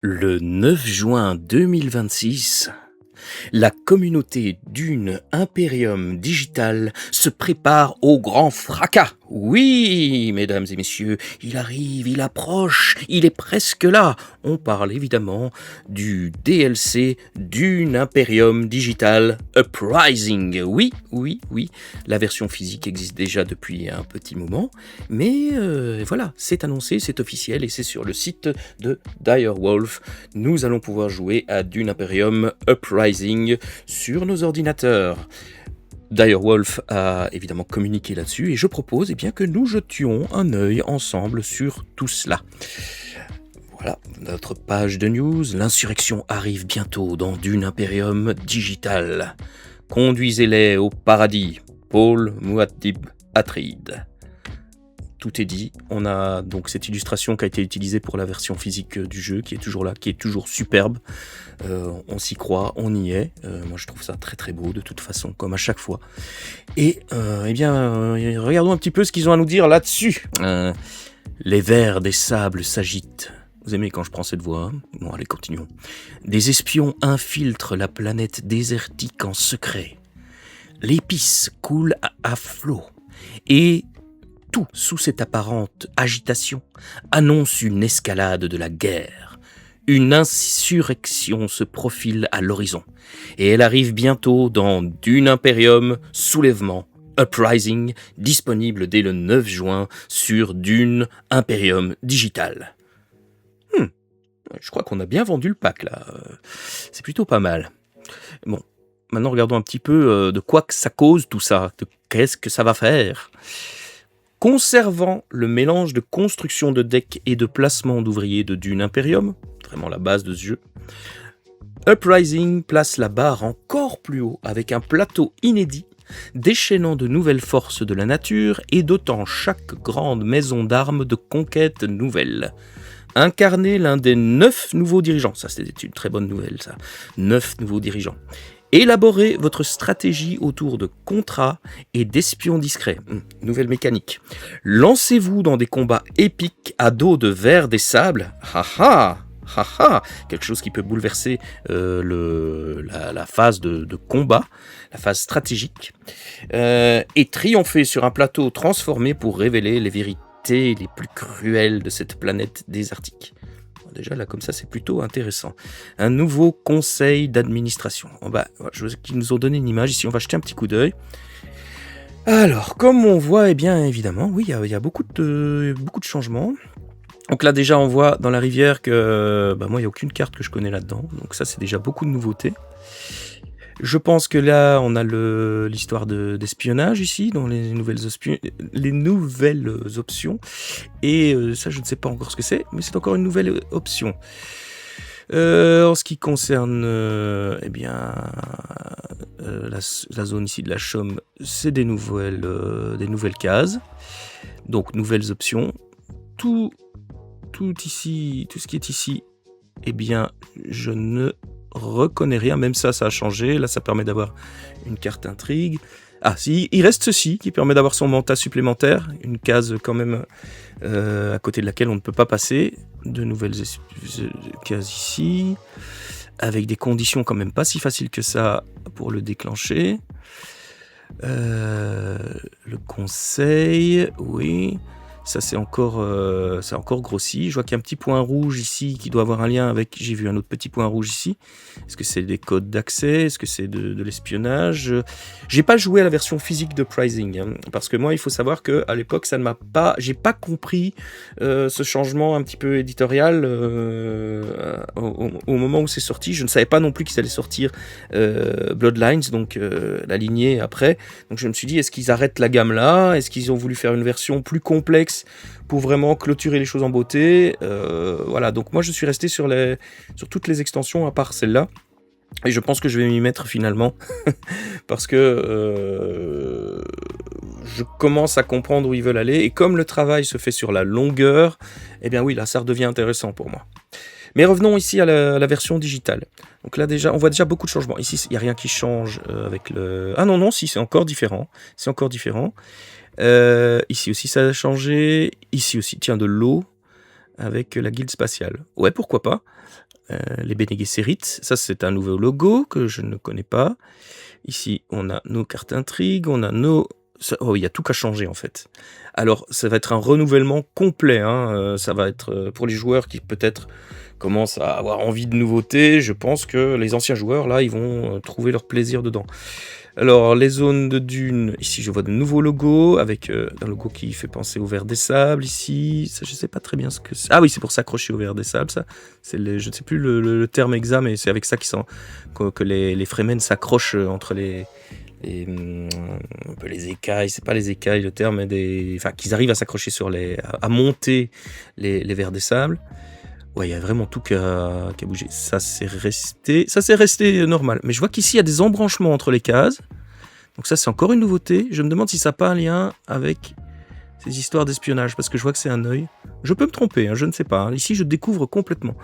Le 9 juin 2026, la communauté Dune Imperium Digital se prépare au grand fracas. Oui, mesdames et messieurs, il arrive, il approche, il est presque là. On parle évidemment du DLC Dune Imperium Digital Uprising. Oui, oui, oui, la version physique existe déjà depuis un petit moment, mais voilà, c'est annoncé, c'est officiel et c'est sur le site de Direwolf. Nous allons pouvoir jouer à Dune Imperium Uprising sur nos ordinateurs. Direwolf a évidemment communiqué là-dessus et je propose bien que nous jetions un œil ensemble sur tout cela. Voilà, notre page de news. L'insurrection arrive bientôt dans Dune Imperium Digital. Conduisez-les au paradis. Paul Muad'Dib Atreides. Tout est dit. On a donc cette illustration qui a été utilisée pour la version physique du jeu, qui est toujours là, qui est toujours superbe. On s'y croit, on y est. Moi, je trouve ça très très beau de toute façon, comme à chaque fois. Et regardons un petit peu ce qu'ils ont à nous dire là-dessus. Les vers des sables s'agitent. Vous aimez quand je prends cette voix, hein? Bon, allez, continuons. Des espions infiltrent la planète désertique en secret. L'épice coule à flot. Et tout sous cette apparente agitation annonce une escalade de la guerre. Une insurrection se profile à l'horizon et elle arrive bientôt dans Dune Imperium Soulèvement Uprising, disponible dès le 9 juin sur Dune Imperium Digital. Je crois qu'on a bien vendu le pack là, c'est plutôt pas mal. Bon, maintenant regardons un petit peu de quoi que ça cause tout ça, de qu'est-ce que ça va faire. Conservant le mélange de construction de decks et de placement d'ouvriers de Dune Imperium, vraiment la base de ce jeu, Uprising place la barre encore plus haut avec un plateau inédit, déchaînant de nouvelles forces de la nature et dotant chaque grande maison d'armes de conquêtes nouvelles. Incarner l'un des 9 nouveaux dirigeants, ça c'était une très bonne nouvelle ça, 9 nouveaux dirigeants. Élaborez votre stratégie autour de contrats et d'espions discrets. Nouvelle mécanique. Lancez-vous dans des combats épiques à dos de vers des sables. Haha, quelque chose qui peut bouleverser la phase de combat, la phase stratégique. Et triompher sur un plateau transformé pour révéler les vérités les plus cruelles de cette planète désertique. Déjà là comme ça c'est plutôt intéressant. Un nouveau conseil d'administration. Je veux qu'ils nous ont donné une image ici, on va jeter un petit coup d'œil. Alors comme on voit, bien évidemment, oui il y a beaucoup de changements. Donc là déjà on voit dans la rivière que moi il n'y a aucune carte que je connais là-dedans. Donc ça c'est déjà beaucoup de nouveautés. Je pense que là, on a l'histoire d'espionnage ici, dans les nouvelles options. Et ça, je ne sais pas encore ce que c'est, mais c'est encore une nouvelle option. En ce qui concerne la zone ici de la chaume, c'est des nouvelles cases. Donc, nouvelles options. Tout ici, tout ce qui est ici, je ne reconnais rien, même ça a changé. Là, ça permet d'avoir une carte intrigue. Ah, si, il reste ceci qui permet d'avoir son mandat supplémentaire, une case quand même à côté de laquelle on ne peut pas passer. De nouvelles cases ici, avec des conditions quand même pas si faciles que ça pour le déclencher. Le conseil, oui. Ça c'est encore grossi. Je vois qu'il y a un petit point rouge ici qui doit avoir un lien avec... J'ai vu un autre petit point rouge ici. Est-ce que c'est des codes d'accès? Est-ce que c'est de l'espionnage? J'ai pas joué à la version physique de Uprising, parce que moi, il faut savoir qu'à l'époque, j'ai pas compris ce changement un petit peu éditorial au moment où c'est sorti. Je ne savais pas non plus qu'ils allaient sortir Bloodlines, donc la lignée après. Donc je me suis dit, est-ce qu'ils arrêtent la gamme là? Est-ce qu'ils ont voulu faire une version plus complexe pour vraiment clôturer les choses en beauté? Voilà, donc moi je suis resté sur toutes les extensions à part celle-là. Et je pense que je vais m'y mettre finalement parce que je commence à comprendre où ils veulent aller. Et comme le travail se fait sur la longueur, oui, là ça redevient intéressant pour moi. Mais revenons ici à la version digitale. Donc là déjà, on voit déjà beaucoup de changements. Ici, il n'y a rien qui change avec le... Ah non, si, c'est encore différent. Ici aussi, ça a changé. Ici aussi, tiens, de l'eau avec la guilde spatiale. Ouais, pourquoi pas. les Bene Gesserit. Ça, c'est un nouveau logo que je ne connais pas. Ici, on a nos cartes intrigues, on a nos... Oh, il y a tout qu'à changer en fait. Alors, ça va être un renouvellement complet. Ça va être pour les joueurs qui peut-être commencent à avoir envie de nouveautés. Je pense que les anciens joueurs, là, ils vont trouver leur plaisir dedans. Alors, les zones de dunes, ici je vois de nouveaux logos, avec un logo qui fait penser au ver des sables, ici, ça, je ne sais pas très bien ce que c'est. Ah oui, c'est pour s'accrocher au ver des sables, ça. Je ne sais plus le terme exact, mais c'est avec ça que les Fremen s'accrochent entre un peu les écailles, c'est pas les écailles le terme, mais enfin, qu'ils arrivent à s'accrocher à monter les vers des sables. Ouais, il y a vraiment tout qui a bougé. Ça c'est resté normal. Mais je vois qu'ici, il y a des embranchements entre les cases. Donc ça, c'est encore une nouveauté. Je me demande si ça n'a pas un lien avec ces histoires d'espionnage, parce que je vois que c'est un œil. Je peux me tromper, je ne sais pas. Ici, je découvre complètement.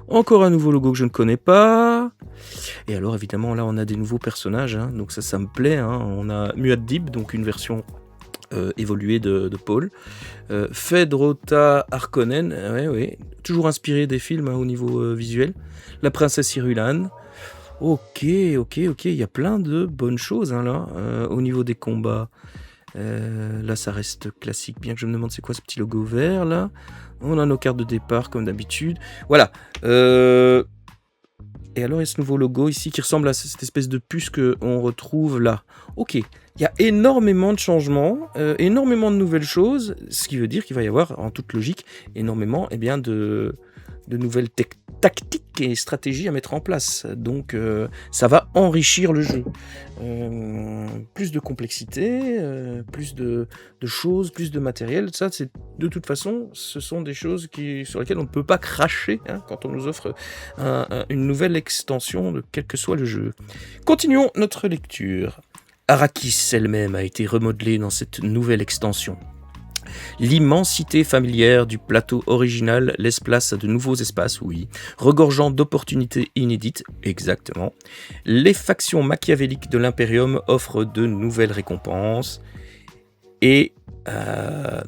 Encore un nouveau logo que je ne connais pas. Et alors, évidemment, là, on a des nouveaux personnages. Donc ça me plaît. On a Muad'Dib, donc une version... évolué de Paul. Feyd-Rautha Harkonnen, oui, toujours inspiré des films au niveau visuel. La princesse Irulan. Ok, il y a plein de bonnes choses là. Au niveau des combats, là ça reste classique, bien que je me demande c'est quoi ce petit logo vert là. On a nos cartes de départ comme d'habitude. Voilà. Et alors, il y a ce nouveau logo ici qui ressemble à cette espèce de puce qu'on retrouve là. Ok, il y a énormément de changements, énormément de nouvelles choses, ce qui veut dire qu'il va y avoir, en toute logique, énormément de nouvelles tactiques et stratégies à mettre en place. Donc, ça va enrichir le jeu. Plus de complexité, plus de choses, plus de matériel. Ça, c'est de toute façon, ce sont des choses sur lesquelles on ne peut pas cracher quand on nous offre une nouvelle extension de quel que soit le jeu. Continuons notre lecture. Arrakis elle-même a été remodelée dans cette nouvelle extension. L'immensité familière du plateau original laisse place à de nouveaux espaces, oui, regorgeant d'opportunités inédites, exactement. Les factions machiavéliques de l'Imperium offrent de nouvelles récompenses. Et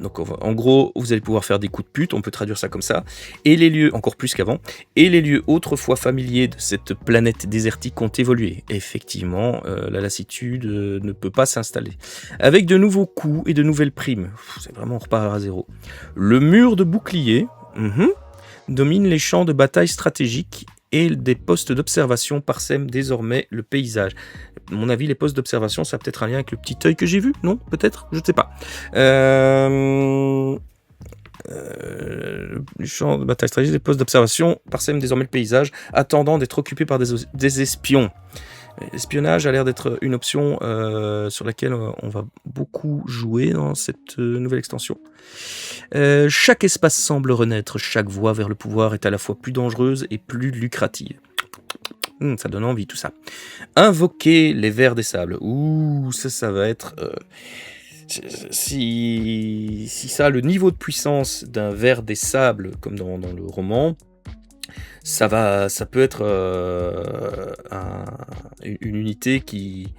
donc en gros, vous allez pouvoir faire des coups de pute, on peut traduire ça comme ça. Et les lieux, encore plus qu'avant, et les lieux autrefois familiers de cette planète désertique ont évolué. Effectivement, la lassitude ne peut pas s'installer. Avec de nouveaux coups et de nouvelles primes. C'est vraiment, on repart à zéro. Le mur de bouclier domine les champs de bataille stratégiques et des postes d'observation parsèment désormais le paysage. À mon avis, les postes d'observation, ça a peut-être un lien avec le petit œil que j'ai vu, non? Peut-être? Je ne sais pas. Les champs de bataille stratégique, des postes d'observation parsèment désormais le paysage, attendant d'être occupés par des espions. L'espionnage a l'air d'être une option sur laquelle on va beaucoup jouer dans cette nouvelle extension. Chaque espace semble renaître, chaque voie vers le pouvoir est à la fois plus dangereuse et plus lucrative. Ça donne envie tout ça. Invoquer les vers des sables. Ouh, ça va être... si ça a le niveau de puissance d'un ver des sables, comme dans le roman, ça peut être une unité qui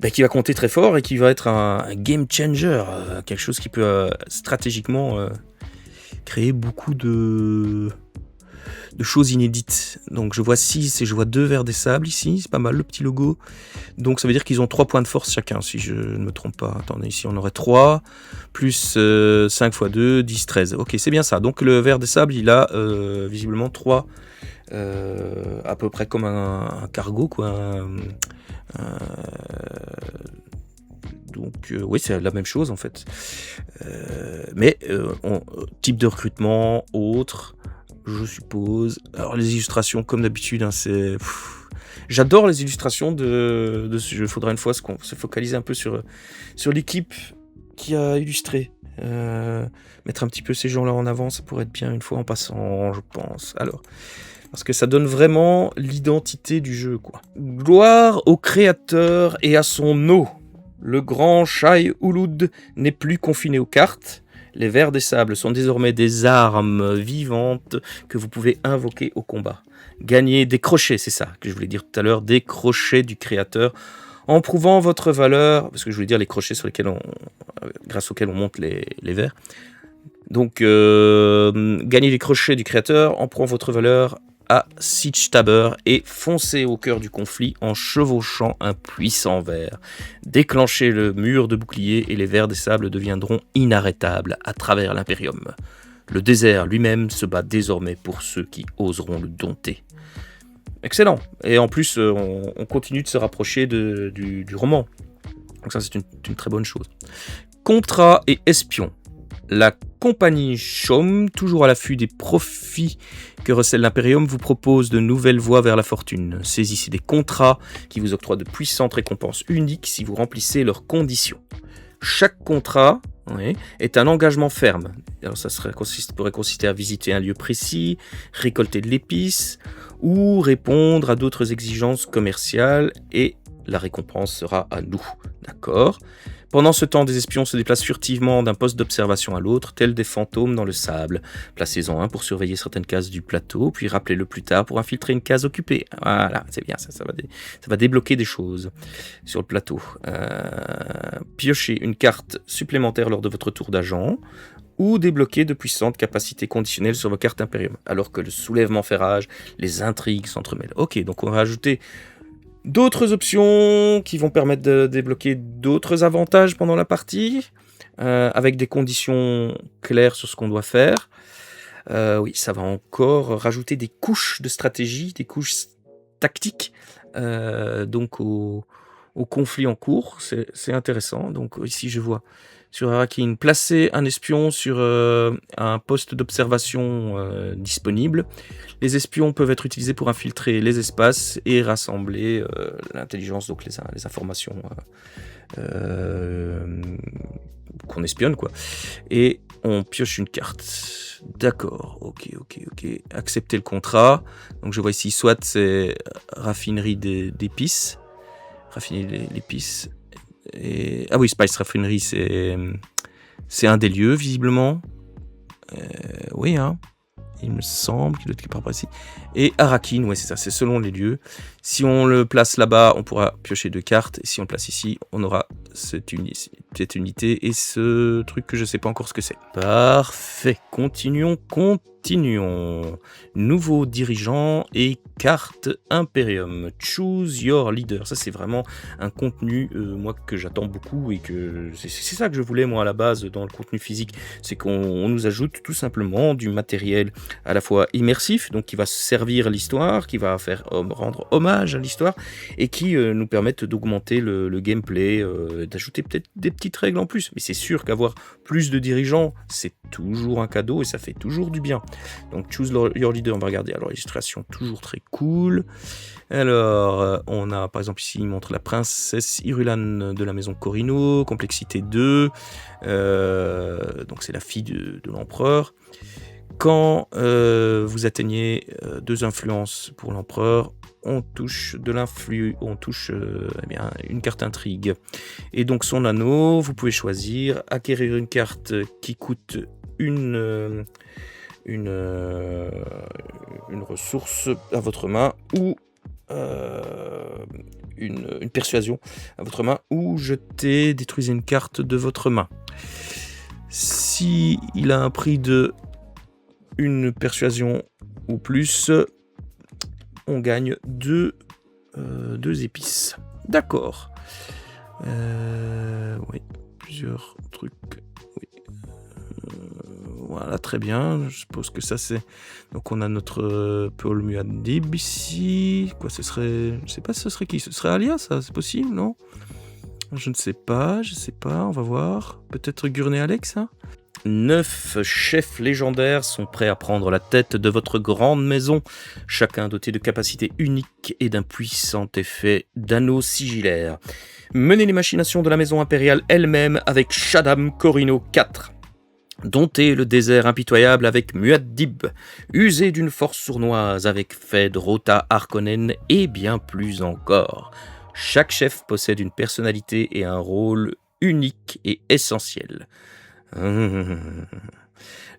va compter très fort et qui va être un game changer, quelque chose qui peut stratégiquement créer beaucoup de choses inédites. Donc je vois 6 et je vois 2 vers des sables ici, c'est pas mal le petit logo. Donc ça veut dire qu'ils ont 3 points de force chacun, si je ne me trompe pas. Attendez, ici on aurait 3, plus 5 x 2, 10, 13. Ok, c'est bien ça. Donc le ver des sables, il a visiblement 3, à peu près comme un cargo, quoi. Donc oui, c'est la même chose en fait. Mais type de recrutement, autre... je suppose. Alors les illustrations, comme d'habitude, c'est... J'adore les illustrations de ce jeu. Il faudra une fois se focaliser un peu sur l'équipe qui a illustré. Mettre un petit peu ces gens-là en avant, ça pourrait être bien une fois en passant, je pense. Alors, parce que ça donne vraiment l'identité du jeu, quoi. Gloire au créateur et à son eau. Le grand Shai-Hulud n'est plus confiné aux cartes. Les vers des sables sont désormais des armes vivantes que vous pouvez invoquer au combat. Gagner des crochets, c'est ça que je voulais dire tout à l'heure, des crochets du créateur, en prouvant votre valeur, parce que je voulais dire les crochets grâce auxquels on monte les vers. Donc, gagner des crochets du créateur en prouvant votre valeur à Siegtaber et foncez au cœur du conflit en chevauchant un puissant ver. Déclenchez le mur de bouclier et les vers des sables deviendront inarrêtables à travers l'Imperium. Le désert lui-même se bat désormais pour ceux qui oseront le dompter. Excellent. Et en plus, on continue de se rapprocher du roman. Donc ça, c'est une très bonne chose. Contrat et espion. La compagnie Chaume, toujours à l'affût des profits que recèle l'Imperium, vous propose de nouvelles voies vers la fortune. Saisissez des contrats qui vous octroient de puissantes récompenses uniques si vous remplissez leurs conditions. Chaque contrat est un engagement ferme. Alors ça pourrait consister à visiter un lieu précis, récolter de l'épice ou répondre à d'autres exigences commerciales et la récompense sera à nous. D'accord ? Pendant ce temps, des espions se déplacent furtivement d'un poste d'observation à l'autre, tels des fantômes dans le sable. Placez-en un pour surveiller certaines cases du plateau, puis rappelez-le plus tard pour infiltrer une case occupée. Voilà, c'est bien, ça va débloquer des choses sur le plateau. Piochez une carte supplémentaire lors de votre tour d'agent, ou débloquer de puissantes capacités conditionnelles sur vos cartes Imperium, alors que le soulèvement fait rage, les intrigues s'entremêlent. Ok, donc on va ajouter d'autres options qui vont permettre de débloquer d'autres avantages pendant la partie, avec des conditions claires sur ce qu'on doit faire. Oui, ça va encore rajouter des couches de stratégie, des couches tactiques, donc au conflit en cours. C'est intéressant. Donc ici, je vois sur Arrakeen, placer un espion sur un poste d'observation disponible. Les espions peuvent être utilisés pour infiltrer les espaces et rassembler l'intelligence, donc les informations qu'on espionne, quoi. Et on pioche une carte. D'accord, ok. Accepter le contrat. Donc je vois ici, soit c'est raffinerie d'épices. Raffiner l'épice. Ah oui, Spice Raffinery, c'est un des lieux, visiblement. Oui, hein. Il me semble qu'il doit être quelque part par ici. Et Arrakeen, ouais, c'est ça, c'est selon les lieux. Si on le place là-bas, on pourra piocher 2 cartes. Et si on le place ici, on aura cette unité et ce truc que je ne sais pas encore ce que c'est. Parfait. Continuons. Nouveau dirigeant et carte Imperium. Choose your leader. Ça, c'est vraiment un contenu, moi, que j'attends beaucoup et que c'est ça que je voulais, moi, à la base, dans le contenu physique. C'est qu'on nous ajoute tout simplement du matériel à la fois immersif, donc qui va servir l'histoire, qui va rendre hommage à l'histoire et qui nous permettent d'augmenter le gameplay, d'ajouter peut-être des petites règles en plus. Mais c'est sûr qu'avoir plus de dirigeants, c'est toujours un cadeau et ça fait toujours du bien. Donc choose your leader, on va regarder. Alors illustration toujours très cool. Alors on a par exemple ici, il montre la princesse Irulan de la maison Corino, complexité 2. Donc c'est la fille de l'empereur. Quand vous atteignez 2 influences pour l'empereur, on touche une carte intrigue. Et donc son anneau, vous pouvez choisir acquérir une carte qui coûte une ressource à votre main ou une persuasion à votre main ou détruisez une carte de votre main. Si il a un prix de une persuasion ou plus, on gagne 2 épices. D'accord. Oui, plusieurs trucs. Oui. Voilà, très bien. Je suppose que ça c'est. Donc on a notre Paul Muad'Dib ici. Quoi, ce serait. Je sais pas, ce serait qui ? Ce serait Alia, ça ? C'est possible, non ? Je ne sais pas. On va voir. Peut-être Gurney Alex, hein ? 9 chefs légendaires sont prêts à prendre la tête de votre grande maison, chacun doté de capacités uniques et d'un puissant effet d'anneau sigillaire. Menez les machinations de la maison impériale elle-même avec Shaddam Corino IV. Domptez le désert impitoyable avec Muad'Dib. Usez d'une force sournoise avec Fed Rota Harkonnen et bien plus encore. Chaque chef possède une personnalité et un rôle unique et essentiel.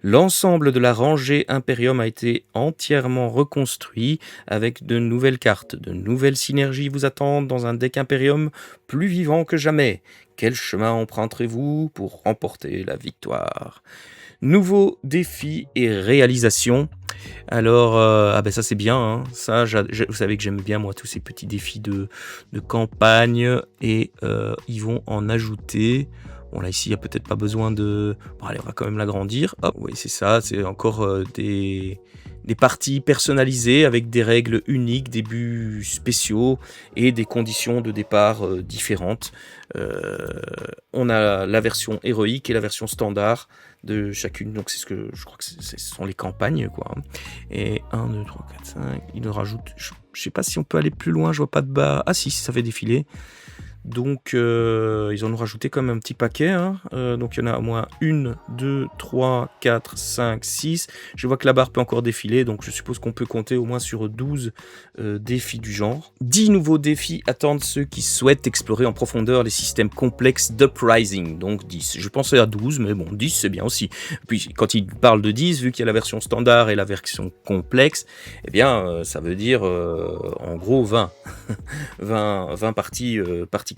L'ensemble de la rangée Imperium a été entièrement reconstruit avec de nouvelles cartes. De nouvelles synergies vous attendent dans un deck Imperium plus vivant que jamais. Quel chemin emprunterez-vous pour remporter la victoire ? Nouveaux défis et réalisations. Alors, ah ben ça c'est bien, hein. Ça, vous savez que j'aime bien moi tous ces petits défis de campagne et ils vont en ajouter. Bon là ici il y a peut-être pas besoin de. Bon allez on va quand même l'agrandir. Hop, oui c'est ça, c'est encore des parties personnalisées avec des règles uniques, des buts spéciaux et des conditions de départ différentes. Euh, on a la version héroïque et la version standard de chacune. Donc c'est ce que je crois que ce sont les campagnes quoi. Et 1, 2, 3, 4, 5. Il nous rajoute. Je sais pas si on peut aller plus loin. Je vois pas de bas. Ah si, ça fait défiler. Donc ils en ont rajouté quand même un petit paquet. Hein. Donc il y en a au moins 1, 2, 3, 4, 5, 6. Je vois que la barre peut encore défiler. Donc je suppose qu'on peut compter au moins sur 12 défis du genre. 10 nouveaux défis attendent ceux qui souhaitent explorer en profondeur les systèmes complexes d'Uprising. Donc 10. Je pensais à 12, mais bon, 10 c'est bien aussi. Puis quand il parle de 10, vu qu'il y a la version standard et la version complexe, eh bien ça veut dire en gros 20. 20 parties particulières.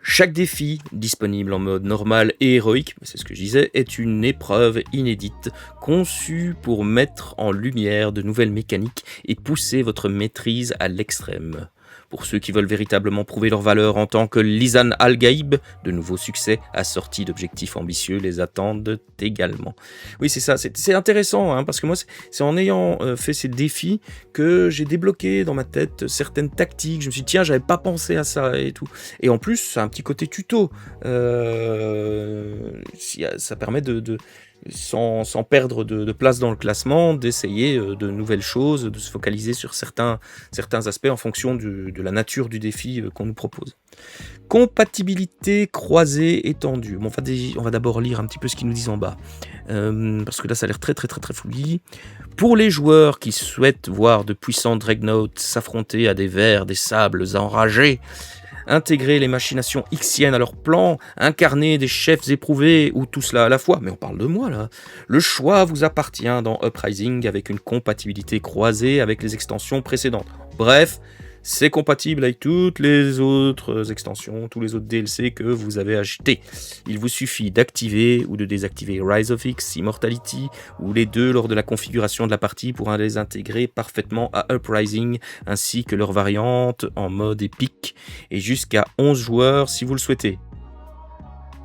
Chaque défi, disponible en mode normal et héroïque, c'est ce que je disais, est une épreuve inédite, conçue pour mettre en lumière de nouvelles mécaniques et pousser votre maîtrise à l'extrême. Pour ceux qui veulent véritablement prouver leur valeur en tant que Lisan Al-Gaïb, de nouveaux succès assortis d'objectifs ambitieux les attendent également. Oui, c'est ça, c'est intéressant, hein, parce que moi, c'est en ayant fait ces défis que j'ai débloqué dans ma tête certaines tactiques. Je me suis dit, tiens, j'avais pas pensé à ça et tout. Et en plus, ça a un petit côté tuto. Ça permet sans perdre de place dans le classement, d'essayer de nouvelles choses, de se focaliser sur certains aspects en fonction de la nature du défi qu'on nous propose. Compatibilité croisée étendue. Bon, on va d'abord lire un petit peu ce qu'ils nous disent en bas, parce que là ça a l'air très fouillis. Pour les joueurs qui souhaitent voir de puissants Dreadnoughts s'affronter à des vers, des sables enragés, intégrer les machinations Xiennes à leur plan, incarner des chefs éprouvés, ou tout cela à la fois, mais on parle de moi là. Le choix vous appartient dans Uprising avec une compatibilité croisée avec les extensions précédentes. Bref, c'est compatible avec toutes les autres extensions, tous les autres DLC que vous avez achetés. Il vous suffit d'activer ou de désactiver Rise of X, Immortality, ou les deux lors de la configuration de la partie pour les intégrer parfaitement à Uprising, ainsi que leurs variantes en mode épique, et jusqu'à 11 joueurs si vous le souhaitez.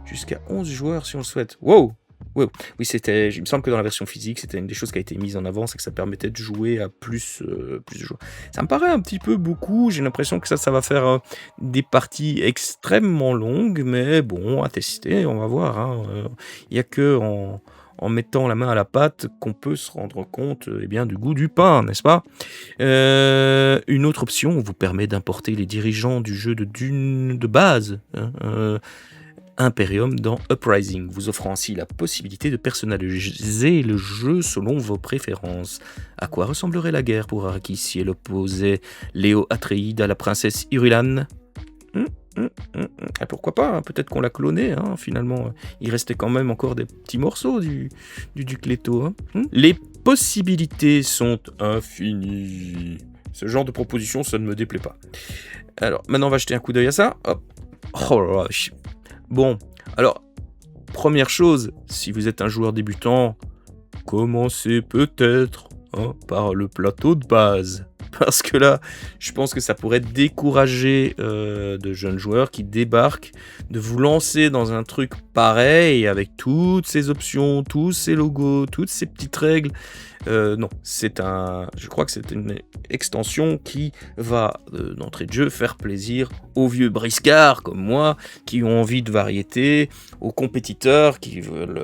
Jusqu'à 11 joueurs si on le souhaite. Wow! Oui, il me semble que dans la version physique, c'était une des choses qui a été mise en avant, c'est que ça permettait de jouer à plus de joueurs. Ça me paraît un petit peu beaucoup, j'ai l'impression que ça va faire des parties extrêmement longues, mais bon, à tester, on va voir. Hein. Il n'y a que en mettant la main à la pâte qu'on peut se rendre compte du goût du pain, n'est-ce pas ? Une autre option vous permet d'importer les dirigeants du jeu de Dune de base, Imperium dans Uprising, vous offrant ainsi la possibilité de personnaliser le jeu selon vos préférences. À quoi ressemblerait la guerre pour Arrakis si elle opposait Léo Atreides à la princesse Irulan ? Pourquoi pas, hein, peut-être qu'on l'a cloné, hein, finalement. Il restait quand même encore des petits morceaux du duc Leto. Hein. Les possibilités sont infinies. Ce genre de proposition, ça ne me déplaît pas. Alors, maintenant, on va jeter un coup d'œil à ça. Hop. Oh là là. Bon, alors, première chose, si vous êtes un joueur débutant, commencez peut-être par le plateau de base. Parce que là, je pense que ça pourrait décourager de jeunes joueurs qui débarquent de vous lancer dans un truc pareil avec toutes ces options, tous ces logos, toutes ces petites règles. Non, je crois que c'est une extension qui va, d'entrée de jeu, faire plaisir aux vieux briscards comme moi, qui ont envie de variété, aux compétiteurs qui veulent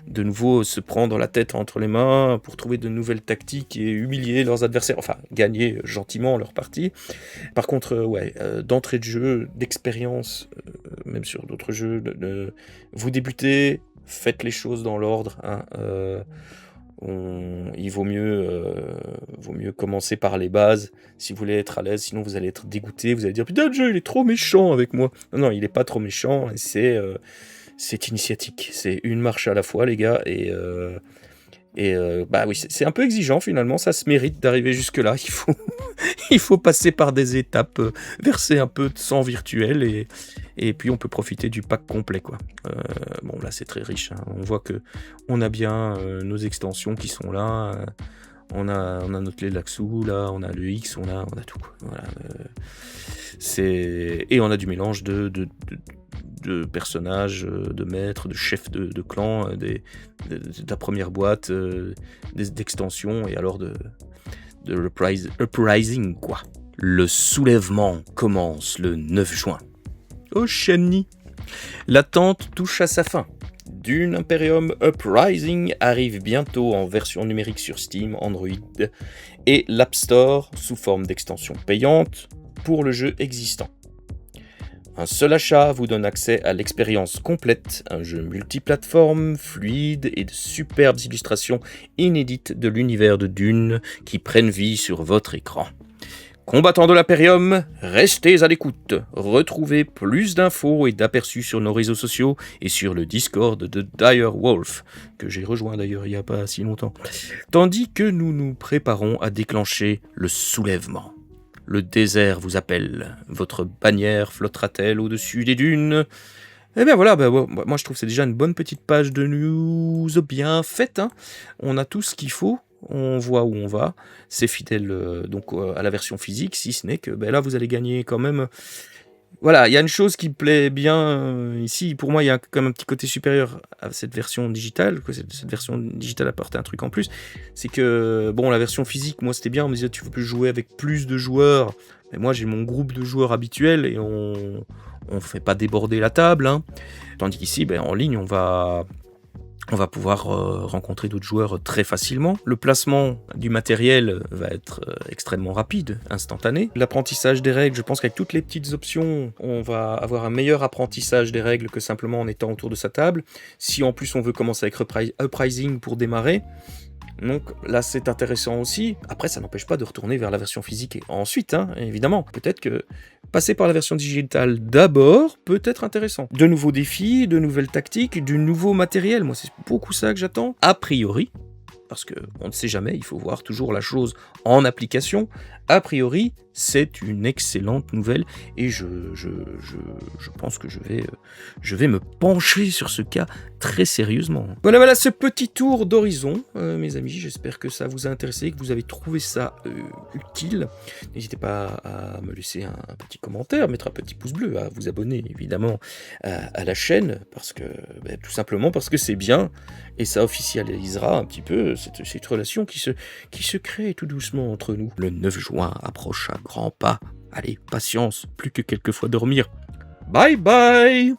de nouveau se prendre la tête entre les mains pour trouver de nouvelles tactiques et humilier leurs adversaires, enfin gagner gentiment leur partie. Par contre, d'entrée de jeu, d'expérience, même sur d'autres jeux, vous débutez, faites les choses dans l'ordre, hein, il vaut mieux commencer par les bases si vous voulez être à l'aise, sinon vous allez être dégoûté, vous allez dire putain le jeu il est trop méchant avec moi. Non, il est pas trop méchant, c'est initiatique, c'est une marche à la fois les gars, et Et bah oui, c'est un peu exigeant finalement, ça se mérite d'arriver jusque-là. Il faut passer par des étapes, verser un peu de sang virtuel et puis on peut profiter du pack complet, quoi. Bon là c'est très riche, hein. On voit qu'on a bien nos extensions qui sont là. On a notre Laxou là, on a le X, on a tout, quoi. Voilà, et on a du mélange de personnages, de maîtres, de chefs de clan, de la première boîte, d'extensions et alors de Uprising, quoi. Le soulèvement commence le 9 juin. Oh Shani, l'attente touche à sa fin. Dune Imperium Uprising arrive bientôt en version numérique sur Steam, Android et l'App Store sous forme d'extension payante pour le jeu existant. Un seul achat vous donne accès à l'expérience complète, un jeu multiplateforme, fluide et de superbes illustrations inédites de l'univers de Dune qui prennent vie sur votre écran. Combattants de l'Imperium, restez à l'écoute. Retrouvez plus d'infos et d'aperçus sur nos réseaux sociaux et sur le Discord de Dire Wolf, que j'ai rejoint d'ailleurs il n'y a pas si longtemps. Tandis que nous nous préparons à déclencher le soulèvement. Le désert vous appelle. Votre bannière flottera-t-elle au-dessus des dunes ? Eh bien voilà, moi je trouve que c'est déjà une bonne petite page de news bien faite, hein. On a tout ce qu'il faut. On voit où on va, c'est fidèle à la version physique, si ce n'est que là vous allez gagner quand même. Voilà, il y a une chose qui me plaît bien ici, pour moi il y a quand même un petit côté supérieur à cette version digitale, que cette version digitale apporte un truc en plus, c'est que la version physique, moi c'était bien, on me disait tu peux jouer avec plus de joueurs, mais moi j'ai mon groupe de joueurs habituel et on fait pas déborder la table, hein. Tandis qu'ici, en ligne on va pouvoir rencontrer d'autres joueurs très facilement. Le placement du matériel va être extrêmement rapide, instantané. L'apprentissage des règles, je pense qu'avec toutes les petites options, on va avoir un meilleur apprentissage des règles que simplement en étant autour de sa table. Si en plus on veut commencer avec Uprising pour démarrer, donc là c'est intéressant aussi. Après ça n'empêche pas de retourner vers la version physique et ensuite, hein, évidemment. Peut-être que passer par la version digitale d'abord peut être intéressant. De nouveaux défis, de nouvelles tactiques, du nouveau matériel. Moi c'est beaucoup ça que j'attends. A priori, parce qu'on ne sait jamais, il faut voir toujours la chose en application. A priori, c'est une excellente nouvelle et je pense que je vais me pencher sur ce cas très sérieusement. Voilà ce petit tour d'horizon, mes amis. J'espère que ça vous a intéressé, que vous avez trouvé ça utile. N'hésitez pas à me laisser un petit commentaire, mettre un petit pouce bleu, à vous abonner évidemment à la chaîne, parce que tout simplement parce que c'est bien et ça officialisera un petit peu cette relation qui se crée tout doucement entre nous. Le 9 juin approche à grands pas. Allez, patience, plus que quelques fois dormir. Bye bye!